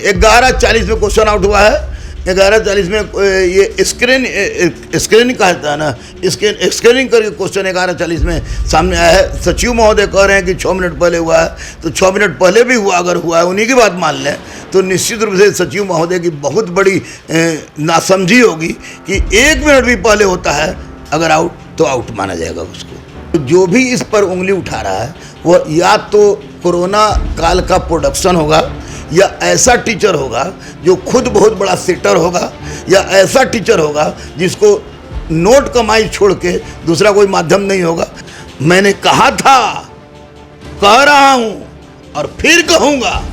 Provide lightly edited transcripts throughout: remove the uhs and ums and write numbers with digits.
11:40 में question out हुआ है। 11:40 में ये स्क्रीनिंग कहता है ना, स्क्रीनिंग करके क्वेश्चन 11:40 में सामने आया है। सचिव महोदय कह रहे हैं कि 6 मिनट पहले हुआ है, तो 6 मिनट पहले भी हुआ, अगर हुआ है उन्हीं की बात मान लें तो निश्चित रूप से सचिव महोदय की बहुत बड़ी नासमझी होगी कि 1 मिनट भी पहले होता है अगर आउट तो आउट माना जाएगा उसको। जो भी इस पर उंगली उठा रहा है वह या तो कोरोना काल का प्रोडक्शन होगा, या ऐसा टीचर होगा जो खुद बहुत बड़ा सेटर होगा, या ऐसा टीचर होगा जिसको नोट कमाई छोड़ के दूसरा कोई माध्यम नहीं होगा। मैंने कहा था, कह रहा हूं और फिर कहूंगा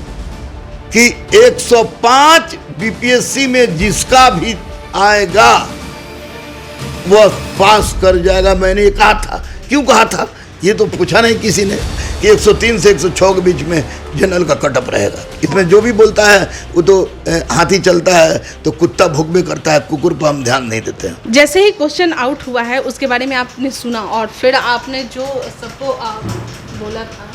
कि 105 बीपीएससी में जिसका भी आएगा वह पास कर जाएगा। मैंने ये कहा था। क्यों कहा था ये तो पूछा नहीं किसी ने कि 103 से 106 के बीच में जनरल का कटअप रहेगा। इसमें जो भी बोलता है वो तो हाथी चलता है तो कुत्ता भुक भी करता है, कुकुर पर हम ध्यान नहीं देते हैं। जैसे ही क्वेश्चन आउट हुआ है उसके बारे में आपने सुना और फिर आपने जो सबको बोला था,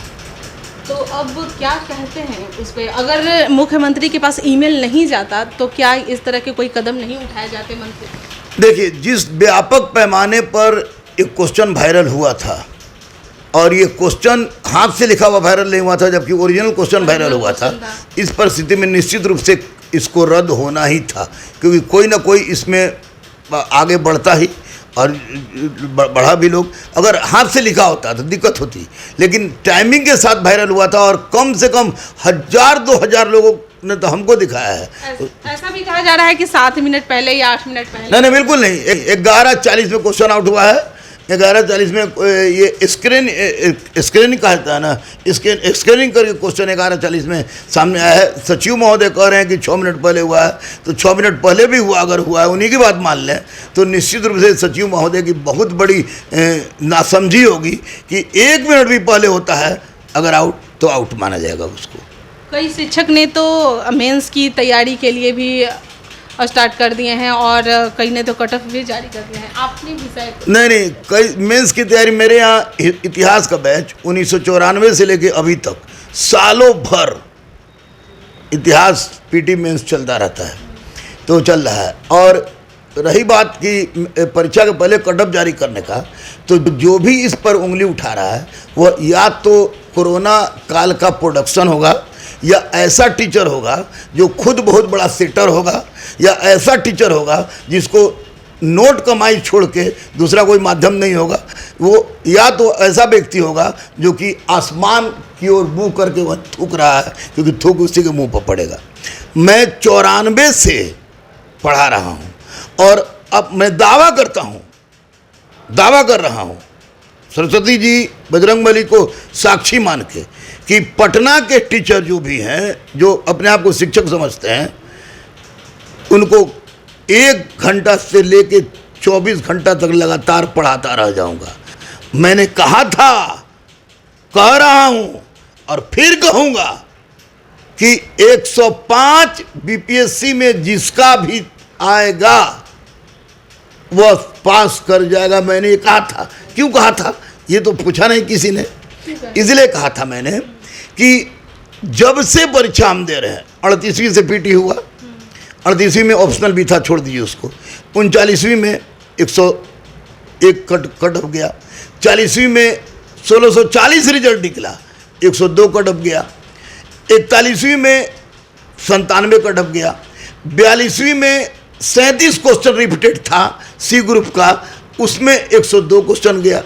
तो अब क्या कहते हैं उस पर? अगर मुख्यमंत्री के पास ईमेल नहीं जाता तो क्या इस तरह के कोई कदम नहीं उठाए जाते मंत्री? देखिए, जिस व्यापक पैमाने पर एक क्वेश्चन वायरल हुआ था, और ये क्वेश्चन हाथ से लिखा हुआ वायरल नहीं हुआ था जबकि ओरिजिनल क्वेश्चन वायरल हुआ था, इस परिस्थिति में निश्चित रूप से इसको रद्द होना ही था, क्योंकि कोई ना कोई इसमें आगे बढ़ता ही, और बढ़ा भी लोग। अगर हाथ से लिखा होता तो दिक्कत होती, लेकिन टाइमिंग के साथ वायरल हुआ था और कम से कम 1000-2000 लोगों ने तो हमको दिखाया है। ऐसा भी कहा जा रहा है कि 7 मिनट पहले या 8 मिनट पहले। नहीं, बिल्कुल नहीं। 11:40 में क्वेश्चन आउट हुआ है। 11:40 में ये स्क्रीनिंग कहता है ना, स्क्रीनिंग करके क्वेश्चन 11:40 में सामने आया है। सचिव महोदय कह रहे हैं कि 6 मिनट पहले हुआ है, तो 6 मिनट पहले भी हुआ, अगर हुआ है उन्हीं की बात मान लें तो निश्चित रूप से सचिव महोदय की बहुत बड़ी नासमझी होगी कि 1 मिनट भी पहले होता है अगर आउट तो आउट माना जाएगा उसको। कई शिक्षक ने तो मेंस की तैयारी के लिए भी स्टार्ट कर दिए हैं और कई ने तो कटऑफ भी जारी कर दिया है। आपने भी शायद? नहीं, कई मेंस की तैयारी, मेरे यहाँ इतिहास का बैच 1994 से लेके अभी तक सालों भर इतिहास पीटी मेंस चलता रहता है, तो चल रहा है। और रही बात कि परीक्षा के पहले कटऑफ जारी करने का, तो जो भी इस पर उंगली उठा रहा है वह या तो कोरोना काल का प्रोडक्शन होगा, या ऐसा टीचर होगा जो खुद बहुत बड़ा सेटर होगा, या ऐसा टीचर होगा जिसको नोट कमाई छोड़ के दूसरा कोई माध्यम नहीं होगा। वो या तो ऐसा व्यक्ति होगा जो कि आसमान की ओर मुँह करके वह थूक रहा है, क्योंकि थूक उसी के मुंह पर पड़ेगा। मैं 94 से पढ़ा रहा हूँ और अब मैं दावा कर रहा हूँ सरस्वती जी, बजरंगबली को साक्षी मान के, कि पटना के टीचर जो भी हैं, जो अपने आप को शिक्षक समझते हैं, उनको 1 घंटा से लेके 24 घंटा तक लगातार पढ़ाता रह जाऊंगा। मैंने कहा था, कह रहा हूं और फिर कहूंगा कि 105 बीपीएससी में जिसका भी आएगा वह पास कर जाएगा। मैंने ये कहा था। क्यों कहा था ये तो पूछा नहीं किसी ने, इसलिए कहा था मैंने कि जब से परीक्षा हम दे रहे हैं, 38वीं से पीटी हुआ, 38वीं में ऑप्शनल भी था, छोड़ दीजिए उसको, 39वीं में 101 कट ऑफ गया, 40वीं में 1640 रिजल्ट निकला, 102 कट ऑफ गया, 41वीं में 97 कट ऑफ गया, 42वीं में 37 क्वेश्चन रिपीटेड था सी ग्रुप का, उसमें 102 क्वेश्चन गया।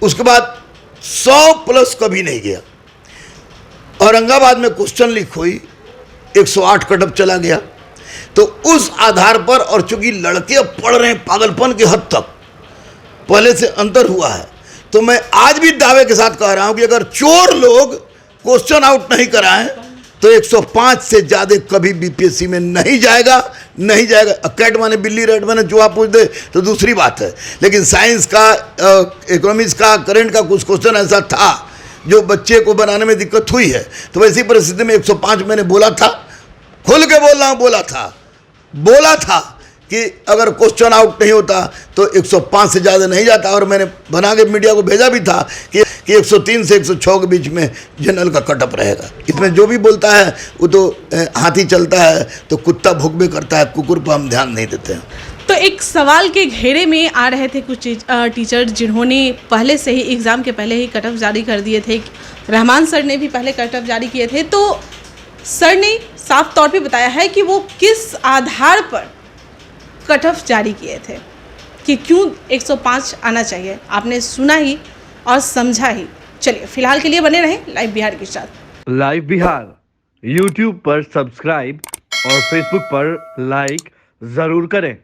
उसके बाद 100+ कभी नहीं गया। औरंगाबाद में क्वेश्चन लीक हुई, 108 कट ऑफ चला गया। तो उस आधार पर, और चूंकि लड़के अब पढ़ रहे हैं पागलपन की हद तक, पहले से अंतर हुआ है, तो मैं आज भी दावे के साथ कह रहा हूं कि अगर चोर लोग क्वेश्चन आउट नहीं कराएं तो 105 से ज़्यादा कभी बीपीएससी में नहीं जाएगा। कैट माने बिल्ली, रेड माने जो आप पूछ दे तो दूसरी बात है, लेकिन साइंस का, इकोनॉमिक्स का, करंट का कुछ क्वेश्चन ऐसा था जो बच्चे को बनाने में दिक्कत हुई है। तो वैसी परिस्थिति में 105 मैंने बोला था, खुल के बोल रहा हूँ, बोला था कि अगर क्वेश्चन आउट नहीं होता तो 105 से ज़्यादा नहीं जाता, और मैंने बना के मीडिया को भेजा भी था कि 103 से 106 के बीच में जनरल का कटअप रहेगा। इसमें जो भी बोलता है वो तो हाथी चलता है तो कुत्ता भौंकबे करता है, कुकुर पर हम ध्यान नहीं देते हैं। तो एक सवाल के घेरे में आ रहे थे कुछ टीचर जिन्होंने पहले से ही एग्ज़ाम के पहले ही कटअप जारी कर दिए थे। रहमान सर ने भी पहले कटअप जारी किए थे, तो सर ने साफ तौर पे बताया है कि वो किस आधार पर कटअप जारी किए थे, कि क्यों 105 आना चाहिए। आपने सुना ही और समझा ही। चलिए फिलहाल के लिए बने रहें लाइव बिहार के साथ। लाइव बिहार यूट्यूब पर सब्सक्राइब और फेसबुक पर लाइक ज़रूर करें।